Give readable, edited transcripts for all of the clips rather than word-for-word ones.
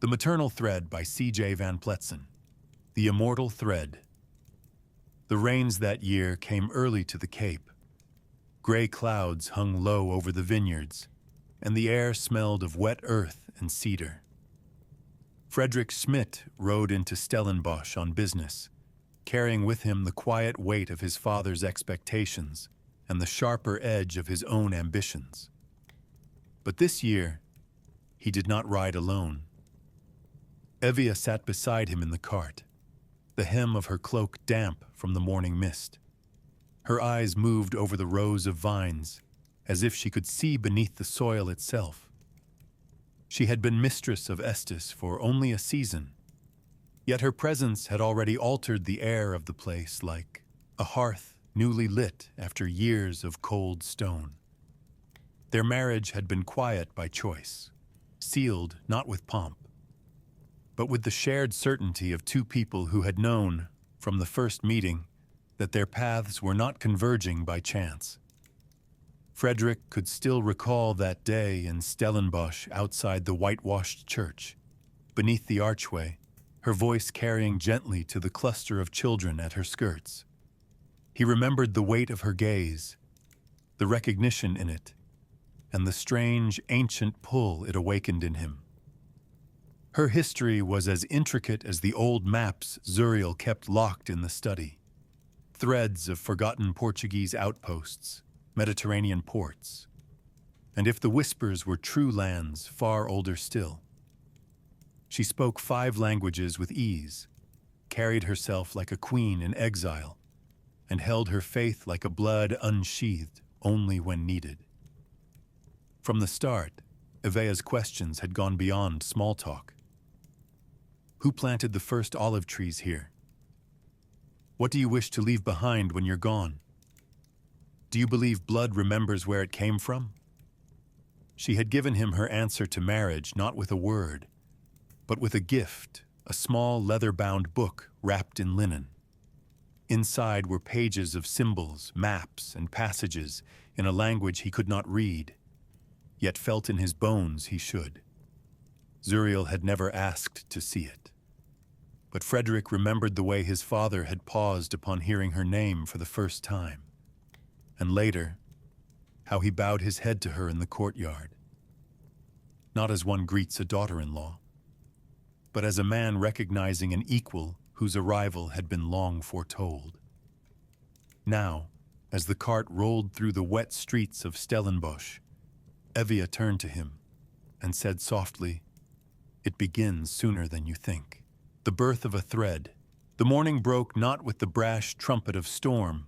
The Maternal Thread by C.J. Van Pletsen. The Immortal Thread. The rains that year came early to the Cape. Gray clouds hung low over the vineyards, and the air smelled of wet earth and cedar. Frederik Smit rode into Stellenbosch on business, carrying with him the quiet weight of his father's expectations and the sharper edge of his own ambitions. But this year, he did not ride alone. Evia sat beside him in the cart, the hem of her cloak damp from the morning mist. Her eyes moved over the rows of vines, as if she could see beneath the soil itself. She had been mistress of Estes for only a season, yet her presence had already altered the air of the place like a hearth newly lit after years of cold stone. Their marriage had been quiet by choice, sealed not with pomp, but with the shared certainty of two people who had known, from the first meeting, that their paths were not converging by chance. Frederik could still recall that day in Stellenbosch outside the whitewashed church, beneath the archway, her voice carrying gently to the cluster of children at her skirts. He remembered the weight of her gaze, the recognition in it, and the strange, ancient pull it awakened in him. Her history was as intricate as the old maps Zuriel kept locked in the study. Threads of forgotten Portuguese outposts, Mediterranean ports, and if the whispers were true lands, far older still. She spoke 5 languages with ease, carried herself like a queen in exile, and held her faith like a blood unsheathed only when needed. From the start, Evea's questions had gone beyond small talk. Who planted the first olive trees here? What do you wish to leave behind when you're gone? Do you believe blood remembers where it came from? She had given him her answer to marriage not with a word, but with a gift, a small leather-bound book wrapped in linen. Inside were pages of symbols, maps, and passages in a language he could not read, yet felt in his bones he should. Zuriel had never asked to see it. But Frederik remembered the way his father had paused upon hearing her name for the first time, and later, how he bowed his head to her in the courtyard. Not as one greets a daughter-in-law, but as a man recognizing an equal whose arrival had been long foretold. Now, as the cart rolled through the wet streets of Stellenbosch, Evia turned to him and said softly, "It begins sooner than you think." The birth of a thread. The morning broke not with the brash trumpet of storm,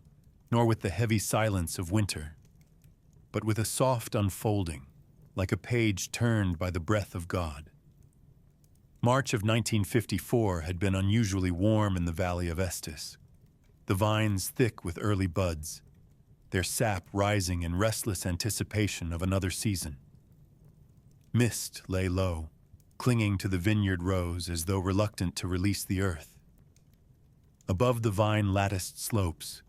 nor with the heavy silence of winter, but with a soft unfolding, like a page turned by the breath of God. March of 1954 had been unusually warm in the valley of Estes, the vines thick with early buds, their sap rising in restless anticipation of another season. Mist lay low, clinging to the vineyard rows as though reluctant to release the earth. Above the vine-latticed slopes,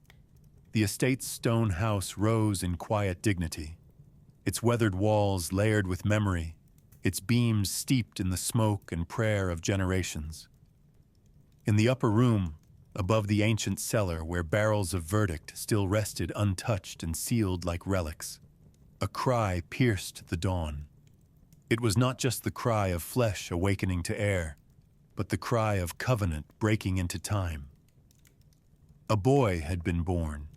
the estate's stone house rose in quiet dignity, its weathered walls layered with memory, its beams steeped in the smoke and prayer of generations. In the upper room, above the ancient cellar where barrels of verdict still rested untouched and sealed like relics, a cry pierced the dawn. It was not just the cry of flesh awakening to air, but the cry of covenant breaking into time. A boy had been born.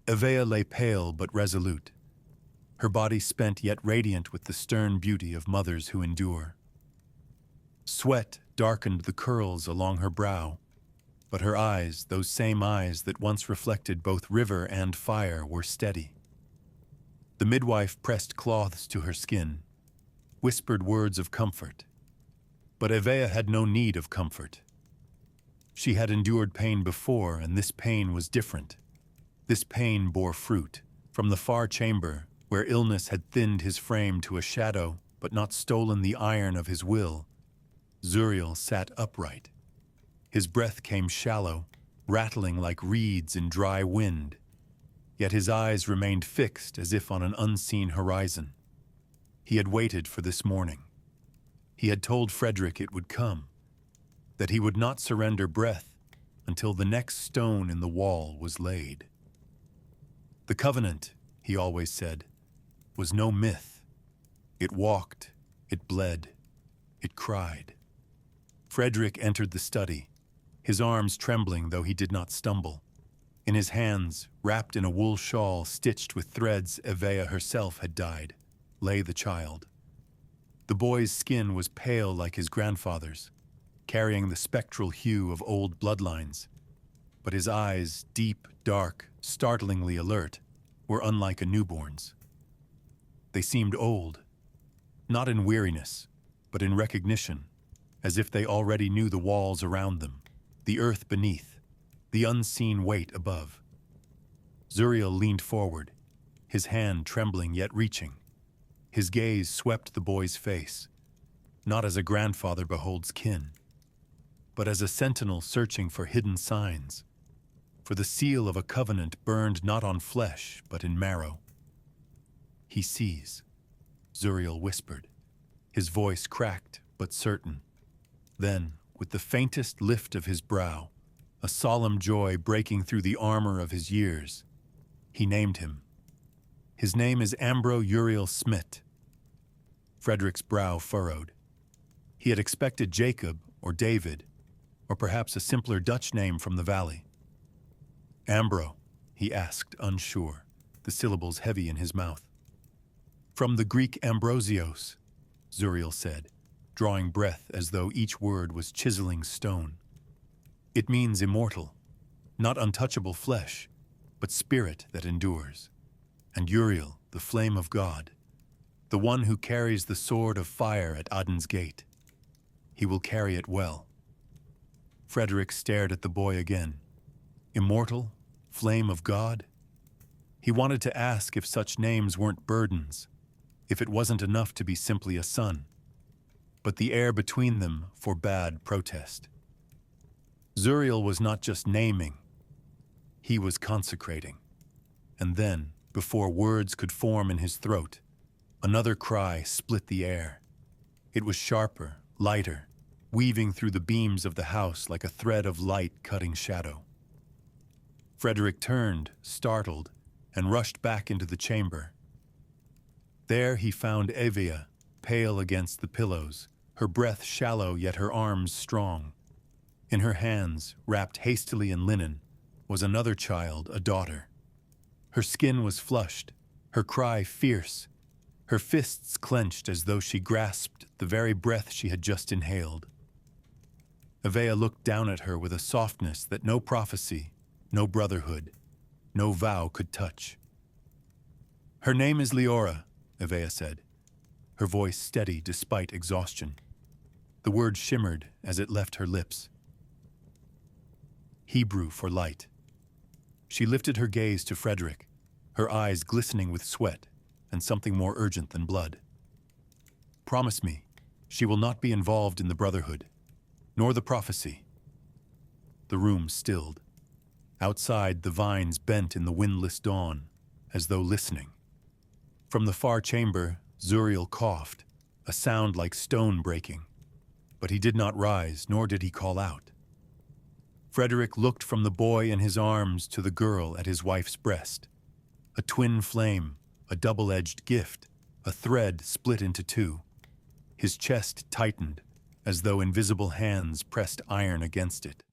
Evea lay pale but resolute, her body spent yet radiant with the stern beauty of mothers who endure. Sweat darkened the curls along her brow, but her eyes, those same eyes that once reflected both river and fire, were steady. The midwife pressed cloths to her skin, whispered words of comfort. But Evea had no need of comfort. She had endured pain before, and this pain was different. This pain bore fruit. From the far chamber, where illness had thinned his frame to a shadow but not stolen the iron of his will, Zuriel sat upright. His breath came shallow, rattling like reeds in dry wind, yet his eyes remained fixed as if on an unseen horizon. He had waited for this morning. He had told Frederik it would come, that he would not surrender breath until the next stone in the wall was laid. The covenant, he always said, was no myth. It walked, it bled, it cried. Frederik entered the study, his arms trembling though he did not stumble. In his hands, wrapped in a wool shawl stitched with threads Evea herself had dyed, lay the child. The boy's skin was pale like his grandfather's, carrying the spectral hue of old bloodlines, but his eyes, deep, dark, startlingly alert, were unlike a newborn's. They seemed old, not in weariness, but in recognition, as if they already knew the walls around them, the earth beneath, the unseen weight above. Zuriel leaned forward, his hand trembling yet reaching. His gaze swept the boy's face, not as a grandfather beholds kin, but as a sentinel searching for hidden signs, for the seal of a covenant burned not on flesh, but in marrow. "He sees," Zuriel whispered, his voice cracked but certain. Then, with the faintest lift of his brow, a solemn joy breaking through the armor of his years, he named him. "His name is Ambro Uri'el Smit." Frederik's brow furrowed. He had expected Jacob or David, or perhaps a simpler Dutch name from the valley. "Ambro," he asked, unsure, the syllables heavy in his mouth. "From the Greek ambrosios," Zuriel said, drawing breath as though each word was chiseling stone. "It means immortal, not untouchable flesh, but spirit that endures. And Uriel, the flame of God, the one who carries the sword of fire at Aden's gate. He will carry it well." Frederik stared at the boy again. Immortal, flame of God? He wanted to ask if such names weren't burdens, if it wasn't enough to be simply a son. But the air between them forbade protest. Zuriel was not just naming, he was consecrating. And then, before words could form in his throat, another cry split the air. It was sharper, lighter, weaving through the beams of the house like a thread of light cutting shadow. Frederik turned, startled, and rushed back into the chamber. There he found Evea, pale against the pillows, her breath shallow yet her arms strong. In her hands, wrapped hastily in linen, was another child, a daughter. Her skin was flushed, her cry fierce, her fists clenched as though she grasped the very breath she had just inhaled. Evea looked down at her with a softness that no prophecy, no brotherhood, no vow could touch. "Her name is Liora," Evea said, her voice steady despite exhaustion. The word shimmered as it left her lips. Hebrew for light. She lifted her gaze to Frederik, her eyes glistening with sweat and something more urgent than blood. "Promise me, she will not be involved in the Brotherhood, nor the prophecy." The room stilled. Outside, the vines bent in the windless dawn, as though listening. From the far chamber, Zuriel coughed, a sound like stone breaking. But he did not rise, nor did he call out. Frederik looked from the boy in his arms to the girl at his wife's breast. A twin flame, a double-edged gift, a thread split into two. His chest tightened, as though invisible hands pressed iron against it.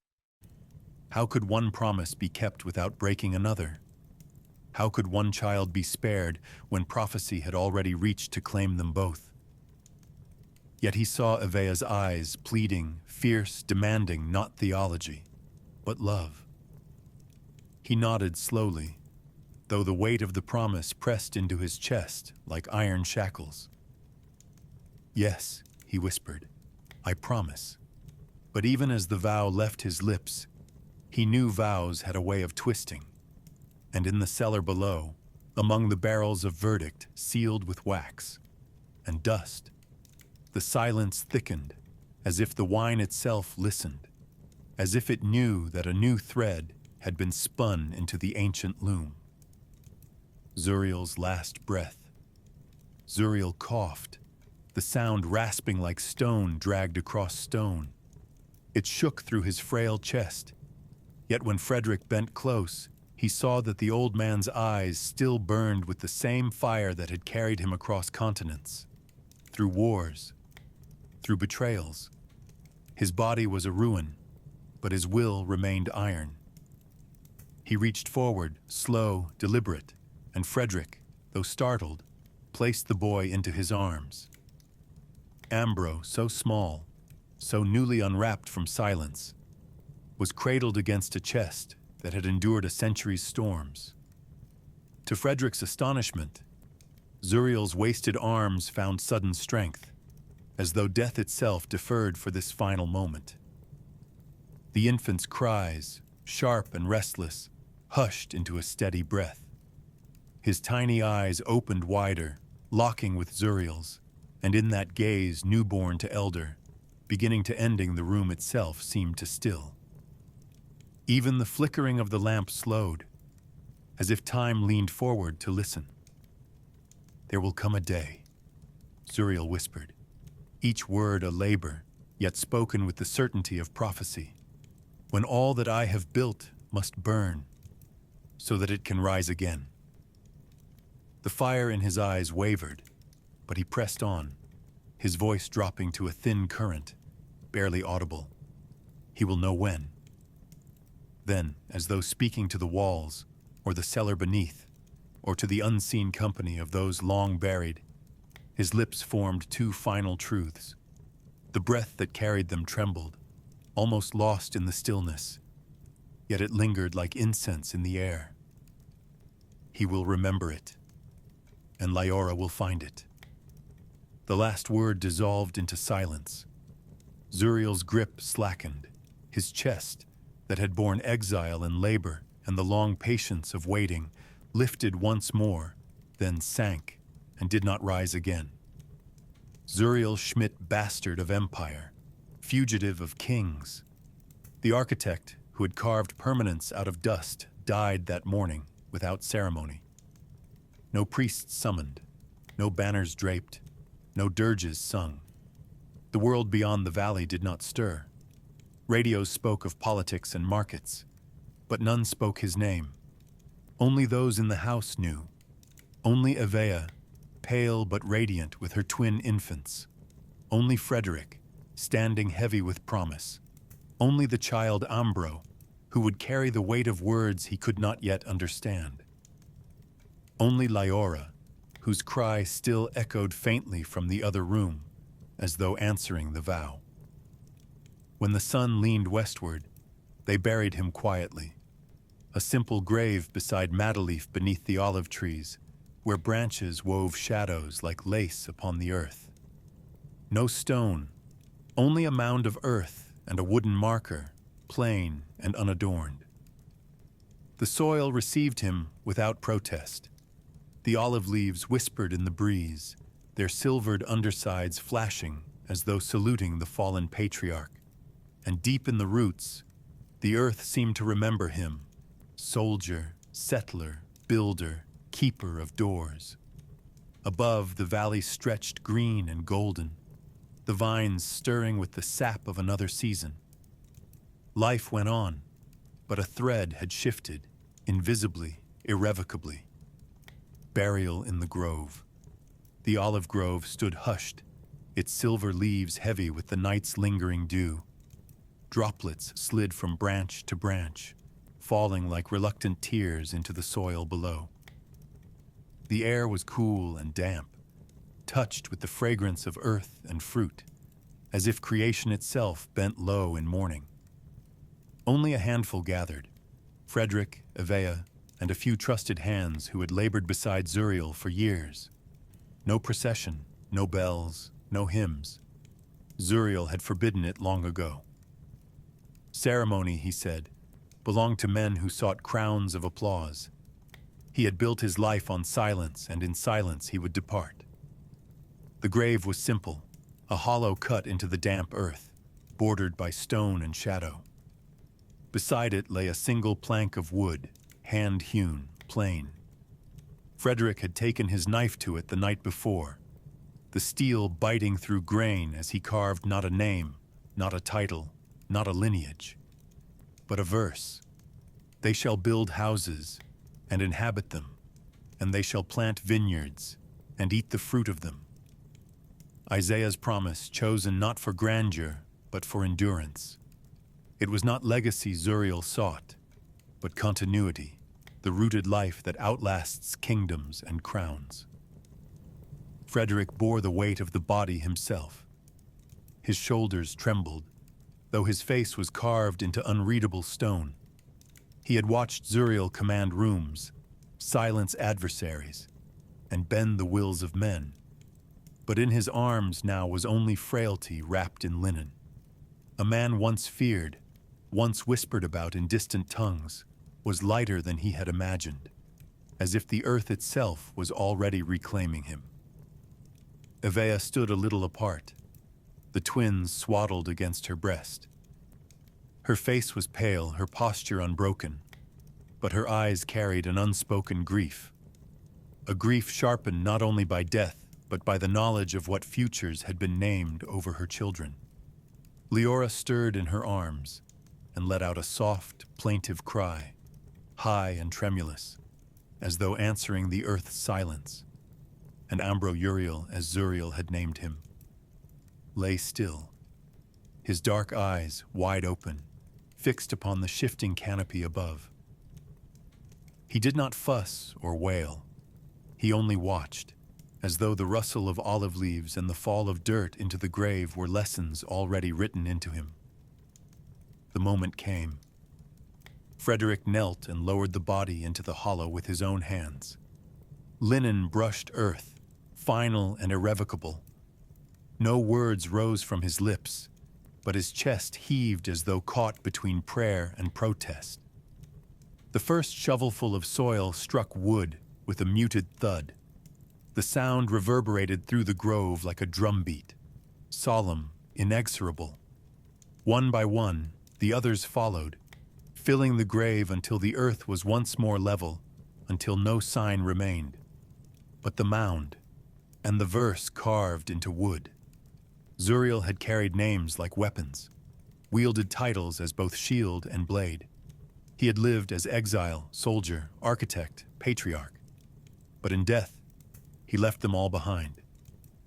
How could one promise be kept without breaking another? How could one child be spared when prophecy had already reached to claim them both? Yet he saw Evea's eyes, pleading, fierce, demanding not theology, but love. He nodded slowly, though the weight of the promise pressed into his chest like iron shackles. "Yes," he whispered, "I promise." But even as the vow left his lips, he knew vows had a way of twisting. And in the cellar below, among the barrels of verdict sealed with wax and dust, the silence thickened, as if the wine itself listened, as if it knew that a new thread had been spun into the ancient loom. Zuriel's last breath. Zuriel coughed, the sound rasping like stone dragged across stone. It shook through his frail chest. Yet when Frederik bent close, he saw that the old man's eyes still burned with the same fire that had carried him across continents, through wars, through betrayals. His body was a ruin, but his will remained iron. He reached forward, slow, deliberate, and Frederik, though startled, placed the boy into his arms. Ambro, so small, so newly unwrapped from silence, was cradled against a chest that had endured a century's storms. To Frederik's astonishment, Zuriel's wasted arms found sudden strength, as though death itself deferred for this final moment. The infant's cries, sharp and restless, hushed into a steady breath. His tiny eyes opened wider, locking with Zuriel's, and in that gaze, newborn to elder, beginning to ending the room itself seemed to still. Even the flickering of the lamp slowed, as if time leaned forward to listen. "There will come a day," Zuriel whispered, each word a labor, yet spoken with the certainty of prophecy, "when all that I have built must burn, so that it can rise again." The fire in his eyes wavered, but he pressed on, his voice dropping to a thin current, barely audible. He will know when. Then, as though speaking to the walls, or the cellar beneath, or to the unseen company of those long buried, his lips formed two final truths. The breath that carried them trembled, almost lost in the stillness, yet it lingered like incense in the air. He will remember it, and Liora will find it. The last word dissolved into silence. Zuriel's grip slackened, his chest, that had borne exile and labor and the long patience of waiting, lifted once more, then sank and did not rise again. Zuriel Smit, bastard of empire, fugitive of kings. The architect who had carved permanence out of dust died that morning without ceremony. No priests summoned, no banners draped, no dirges sung. The world beyond the valley did not stir. Radios spoke of politics and markets, but none spoke his name. Only those in the house knew. Only Evea, pale but radiant with her twin infants. Only Frederik, standing heavy with promise. Only the child Ambro, who would carry the weight of words he could not yet understand. Only Liora, whose cry still echoed faintly from the other room, as though answering the vow. When the sun leaned westward, they buried him quietly. A simple grave beside madeleaf beneath the olive trees, where branches wove shadows like lace upon the earth. No stone, only a mound of earth and a wooden marker, plain and unadorned. The soil received him without protest. The olive leaves whispered in the breeze, their silvered undersides flashing as though saluting the fallen patriarch. And deep in the roots, the earth seemed to remember him, soldier, settler, builder, keeper of doors. Above, the valley stretched green and golden, the vines stirring with the sap of another season. Life went on, but a thread had shifted, invisibly, irrevocably. Burial in the grove. The olive grove stood hushed, its silver leaves heavy with the night's lingering dew. Droplets slid from branch to branch, falling like reluctant tears into the soil below. The air was cool and damp, touched with the fragrance of earth and fruit, as if creation itself bent low in mourning. Only a handful gathered, Frederik, Evea, and a few trusted hands who had labored beside Zuriel for years. No procession, no bells, no hymns. Zuriel had forbidden it long ago. Ceremony, he said, belonged to men who sought crowns of applause. He had built his life on silence, and in silence he would depart. The grave was simple, a hollow cut into the damp earth, bordered by stone and shadow. Beside it lay a single plank of wood, hand-hewn, plain. Frederik had taken his knife to it the night before. the steel biting through grain as he carved not a name, not a title, not a lineage, but a verse. They shall build houses and inhabit them, and they shall plant vineyards and eat the fruit of them. Isaiah's promise chosen not for grandeur, but for endurance. It was not legacy Zuriel sought, but continuity, the rooted life that outlasts kingdoms and crowns. Frederik bore the weight of the body himself. His shoulders trembled, though his face was carved into unreadable stone. He had watched Zuriel command rooms, silence adversaries, and bend the wills of men. But in his arms now was only frailty wrapped in linen. A man once feared, once whispered about in distant tongues, was lighter than he had imagined, as if the earth itself was already reclaiming him. Evea stood a little apart, the twins swaddled against her breast. Her face was pale, her posture unbroken, but her eyes carried an unspoken grief, a grief sharpened not only by death, but by the knowledge of what futures had been named over her children. Liora stirred in her arms and let out a soft, plaintive cry, high and tremulous, as though answering the earth's silence, and Ambro Uri'el, as Zuriel had named him, lay still, his dark eyes wide open, fixed upon the shifting canopy above. He did not fuss or wail. He only watched, as though the rustle of olive leaves and the fall of dirt into the grave were lessons already written into him. The moment came. Frederik knelt and lowered the body into the hollow with his own hands. Linen brushed earth, final and irrevocable. No words rose from his lips, but his chest heaved as though caught between prayer and protest. The first shovelful of soil struck wood with a muted thud. The sound reverberated through the grove like a drumbeat, solemn, inexorable. One by one, the others followed, filling the grave until the earth was once more level, until no sign remained, but the mound and the verse carved into wood. Zuriel had carried names like weapons, wielded titles as both shield and blade. He had lived as exile, soldier, architect, patriarch. But in death, he left them all behind.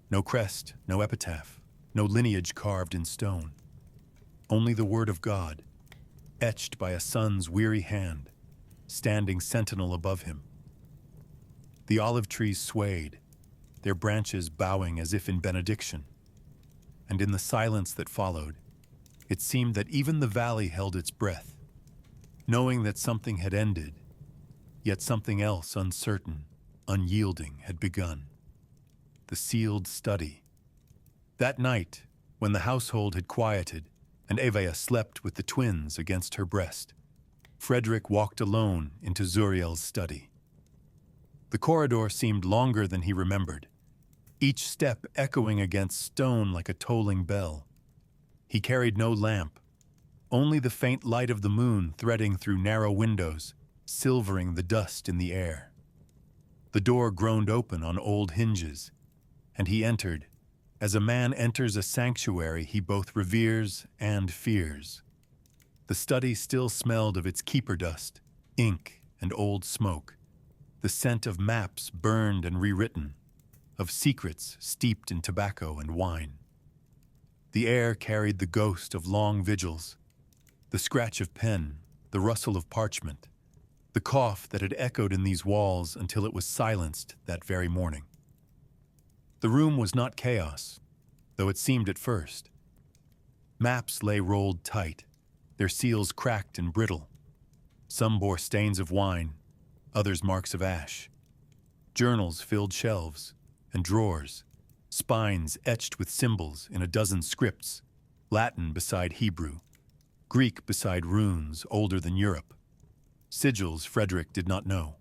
No crest, no epitaph, no lineage carved in stone. Only the word of God, etched by a son's weary hand, standing sentinel above him. The olive trees swayed, their branches bowing as if in benediction. And in the silence that followed, it seemed that even the valley held its breath, knowing that something had ended, yet something else uncertain, unyielding had begun. The sealed study. That night, when the household had quieted and Evea slept with the twins against her breast, Frederik walked alone into Zuriel's study. The corridor seemed longer than he remembered, each step echoing against stone like a tolling bell. He carried no lamp, only the faint light of the moon threading through narrow windows, silvering the dust in the air. The door groaned open on old hinges, and he entered, as a man enters a sanctuary he both reveres and fears. The study still smelled of its keeper dust, ink, and old smoke, the scent of maps burned and rewritten, of secrets steeped in tobacco and wine. The air carried the ghost of long vigils, the scratch of pen, the rustle of parchment, the cough that had echoed in these walls until it was silenced that very morning. The room was not chaos, though it seemed at first. Maps lay rolled tight, their seals cracked and brittle. Some bore stains of wine, others marks of ash. Journals filled shelves and drawers, spines etched with symbols in a dozen scripts, Latin beside Hebrew, Greek beside runes older than Europe. Sigils Frederik did not know,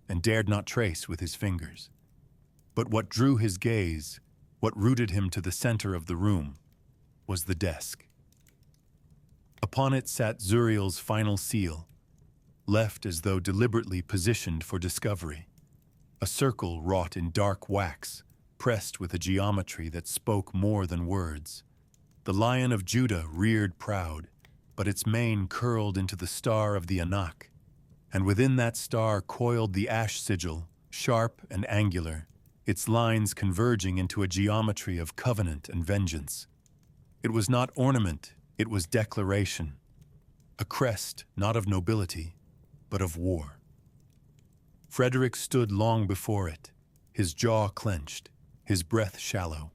and dared not trace with his fingers. But what drew his gaze, what rooted him to the center of the room, was the desk. Upon it sat Zuriel's final seal, left as though deliberately positioned for discovery, a circle wrought in dark wax, pressed with a geometry that spoke more than words. The Lion of Judah reared proud, but its mane curled into the star of the Anak, and within that star coiled the ash sigil, sharp and angular, its lines converging into a geometry of covenant and vengeance. It was not ornament, it was declaration, a crest not of nobility, but of war. Frederik stood long before it, his jaw clenched, his breath shallow.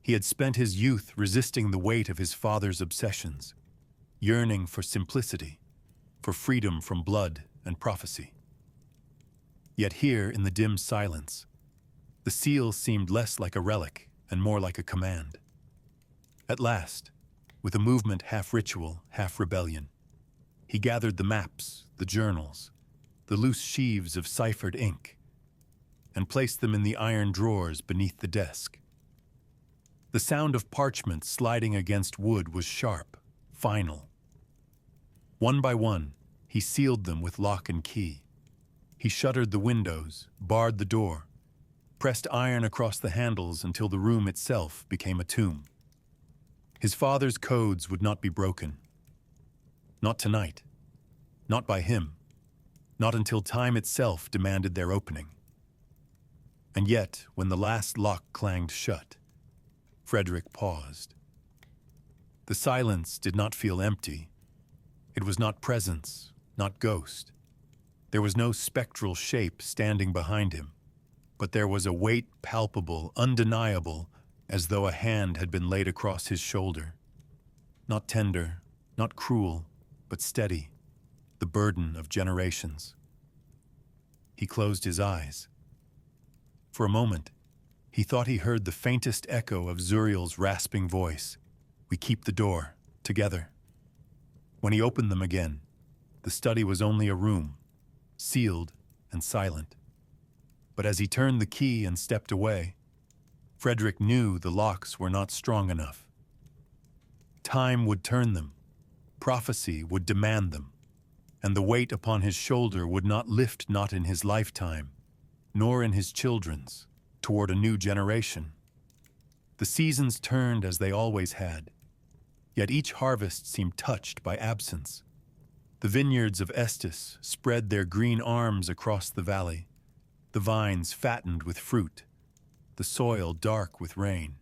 He had spent his youth resisting the weight of his father's obsessions, yearning for simplicity, for freedom from blood and prophecy. Yet here, in the dim silence, the seal seemed less like a relic and more like a command. At last, with a movement half ritual, half rebellion, he gathered the maps, the journals, the loose sheaves of ciphered ink, and placed them in the iron drawers beneath the desk. The sound of parchment sliding against wood was sharp, final. One by one, he sealed them with lock and key. He shuttered the windows, barred the door, pressed iron across the handles until the room itself became a tomb. His father's codes would not be broken. Not tonight. Not by him. Not until time itself demanded their opening. And yet, when the last lock clanged shut, Frederik paused. The silence did not feel empty. It was not presence, not ghost. There was no spectral shape standing behind him, but there was a weight palpable, undeniable, as though a hand had been laid across his shoulder. Not tender, not cruel, but steady, the burden of generations. He closed his eyes. For a moment, he thought he heard the faintest echo of Zuriel's rasping voice. "We keep the door, together." When he opened them again, the study was only a room, sealed and silent. But as he turned the key and stepped away, Frederik knew the locks were not strong enough. Time would turn them, prophecy would demand them, and the weight upon his shoulder would not lift, not in his lifetime, nor in his children's, toward a new generation. The seasons turned as they always had, yet each harvest seemed touched by absence. The vineyards of Estes spread their green arms across the valley, the vines fattened with fruit, the soil dark with rain.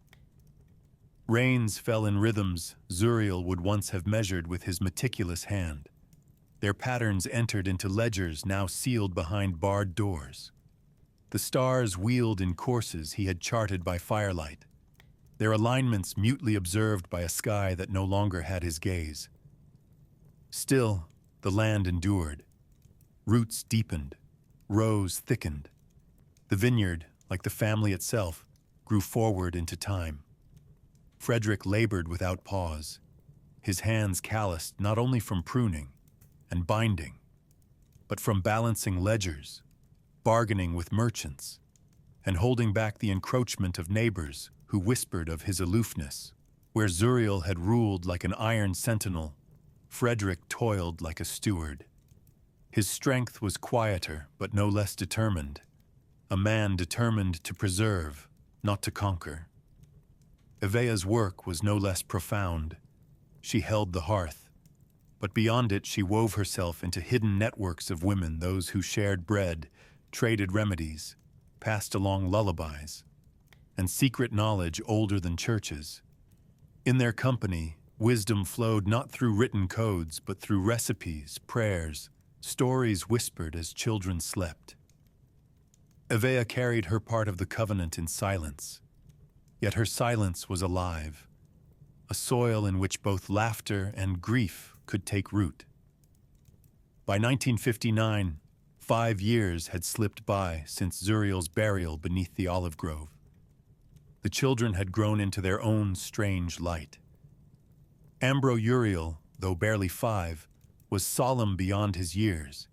Rains fell in rhythms Zuriel would once have measured with his meticulous hand. Their patterns entered into ledgers now sealed behind barred doors. The stars wheeled in courses he had charted by firelight, their alignments mutely observed by a sky that no longer had his gaze. Still, the land endured. Roots deepened, rows thickened. The vineyard, like the family itself, grew forward into time. Frederik labored without pause, his hands calloused not only from pruning and binding, but from balancing ledgers, bargaining with merchants, and holding back the encroachment of neighbors who whispered of his aloofness. Where Zuriel had ruled like an iron sentinel, Frederik toiled like a steward. His strength was quieter, but no less determined, a man determined to preserve, not to conquer. Evea's work was no less profound. She held the hearth, but beyond it she wove herself into hidden networks of women, those who shared bread, traded remedies, passed along lullabies, and secret knowledge older than churches. In their company, wisdom flowed not through written codes, but through recipes, prayers, stories whispered as children slept. Evea carried her part of the covenant in silence, yet her silence was alive, a soil in which both laughter and grief could take root. By 1959, 5 years had slipped by since Zuriel's burial beneath the olive grove. The children had grown into their own strange light. Ambro Uri'el, though barely 5, was solemn beyond his years.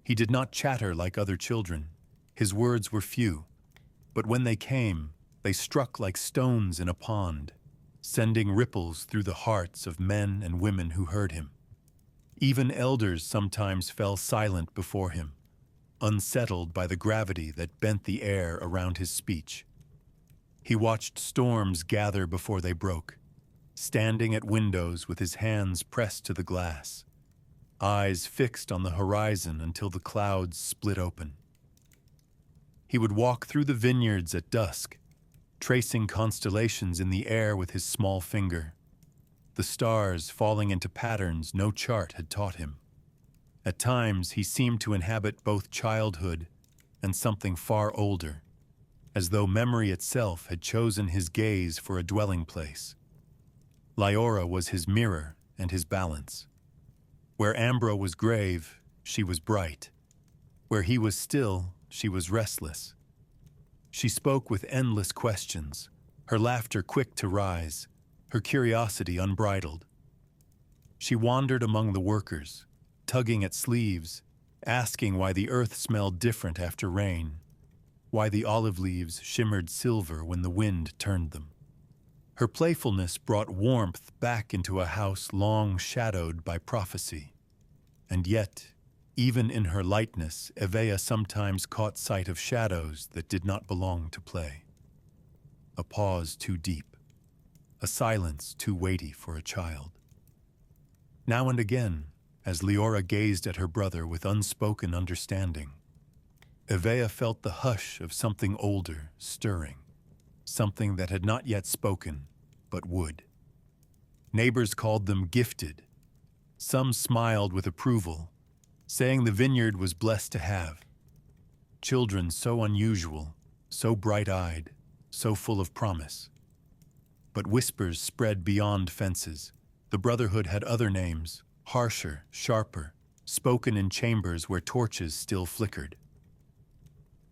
He did not chatter like other children. His words were few, but when they came, they struck like stones in a pond, sending ripples through the hearts of men and women who heard him. Even elders sometimes fell silent before him, unsettled by the gravity that bent the air around his speech. He watched storms gather before they broke, standing at windows with his hands pressed to the glass, eyes fixed on the horizon until the clouds split open. He would walk through the vineyards at dusk, tracing constellations in the air with his small finger, the stars falling into patterns no chart had taught him. At times, he seemed to inhabit both childhood and something far older, as though memory itself had chosen his gaze for a dwelling place. Liora was his mirror and his balance. Where Ambro was grave, she was bright. Where he was still, she was restless. She spoke with endless questions, her laughter quick to rise, her curiosity unbridled. She wandered among the workers, tugging at sleeves, asking why the earth smelled different after rain, why the olive leaves shimmered silver when the wind turned them. Her playfulness brought warmth back into a house long shadowed by prophecy. And yet, even in her lightness, Evea sometimes caught sight of shadows that did not belong to play. A pause too deep, a silence too weighty for a child. Now and again, as Liora gazed at her brother with unspoken understanding, Evea felt the hush of something older stirring, something that had not yet spoken, but would. Neighbors called them gifted. Some smiled with approval, saying the vineyard was blessed to have. Children so unusual, so bright-eyed, so full of promise. But whispers spread beyond fences. The Brotherhood had other names, harsher, sharper, spoken in chambers where torches still flickered.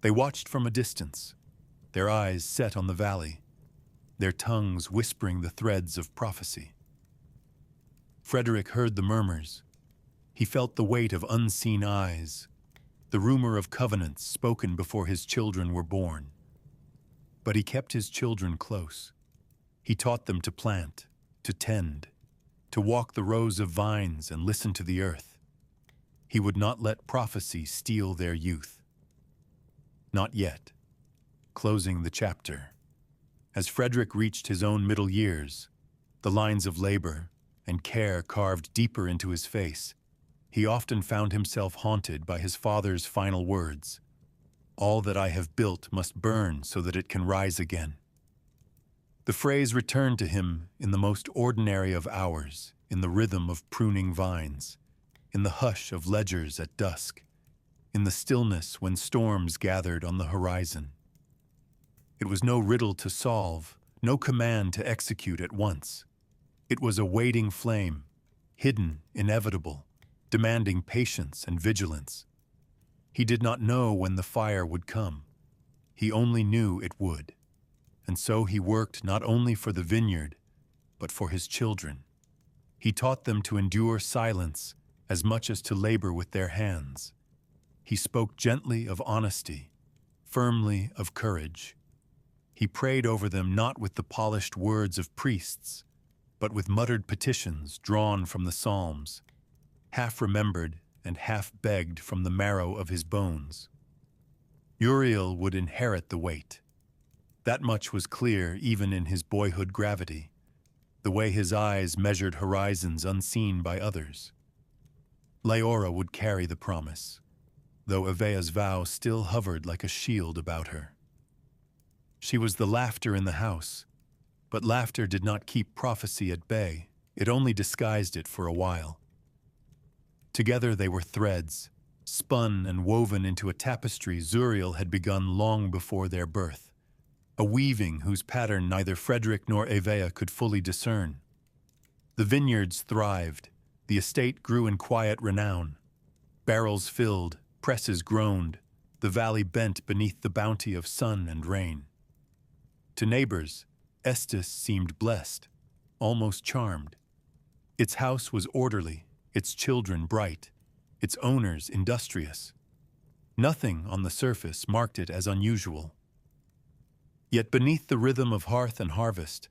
They watched from a distance, their eyes set on the valley, their tongues whispering the threads of prophecy. Frederik heard the murmurs. He felt the weight of unseen eyes, the rumor of covenants spoken before his children were born. But he kept his children close. He taught them to plant, to tend, to walk the rows of vines and listen to the earth. He would not let prophecy steal their youth. Not yet. Closing the chapter. As Frederik reached his own middle years, the lines of labor and care carved deeper into his face, he often found himself haunted by his father's final words. All that I have built must burn so that it can rise again. The phrase returned to him in the most ordinary of hours, in the rhythm of pruning vines, in the hush of ledgers at dusk, in the stillness when storms gathered on the horizon. It was no riddle to solve, no command to execute at once. It was a waiting flame, hidden, inevitable, demanding patience and vigilance. He did not know when the fire would come. He only knew it would. And so he worked not only for the vineyard, but for his children. He taught them to endure silence as much as to labor with their hands. He spoke gently of honesty, firmly of courage. He prayed over them not with the polished words of priests, but with muttered petitions drawn from the Psalms, half remembered and half begged from the marrow of his bones. Zuriel would inherit the weight. That much was clear even in his boyhood gravity, the way his eyes measured horizons unseen by others. Liora would carry the promise, though Evea's vow still hovered like a shield about her. She was the laughter in the house, but laughter did not keep prophecy at bay. It only disguised it for a while. Together they were threads, spun and woven into a tapestry Zuriel had begun long before their birth, a weaving whose pattern neither Frederik nor Evea could fully discern. The vineyards thrived, the estate grew in quiet renown. Barrels filled, presses groaned, the valley bent beneath the bounty of sun and rain. To neighbors, Estes seemed blessed, almost charmed. Its house was orderly, its children bright, its owners industrious. Nothing on the surface marked it as unusual. Yet beneath the rhythm of hearth and harvest,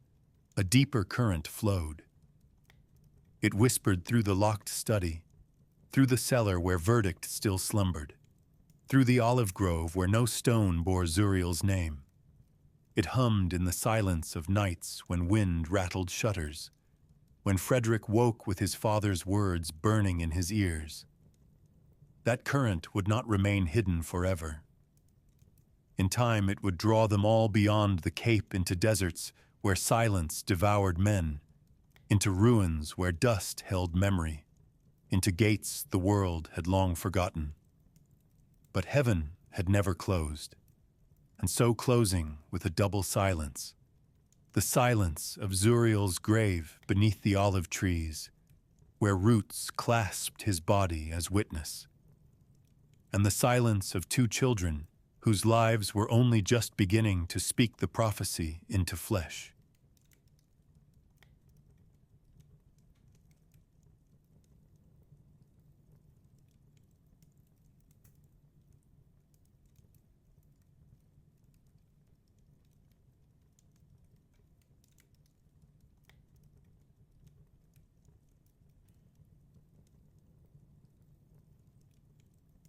a deeper current flowed. It whispered through the locked study, through the cellar where verdict still slumbered, through the olive grove where no stone bore Zuriel's name. It hummed in the silence of nights when wind rattled shutters, when Frederik woke with his father's words burning in his ears. That current would not remain hidden forever. In time it would draw them all beyond the cape into deserts where silence devoured men, into ruins where dust held memory, into gates the world had long forgotten. But heaven had never closed, and so closing with a double silence, the silence of Zuriel's grave beneath the olive trees, where roots clasped his body as witness, and the silence of two children whose lives were only just beginning to speak the prophecy into flesh.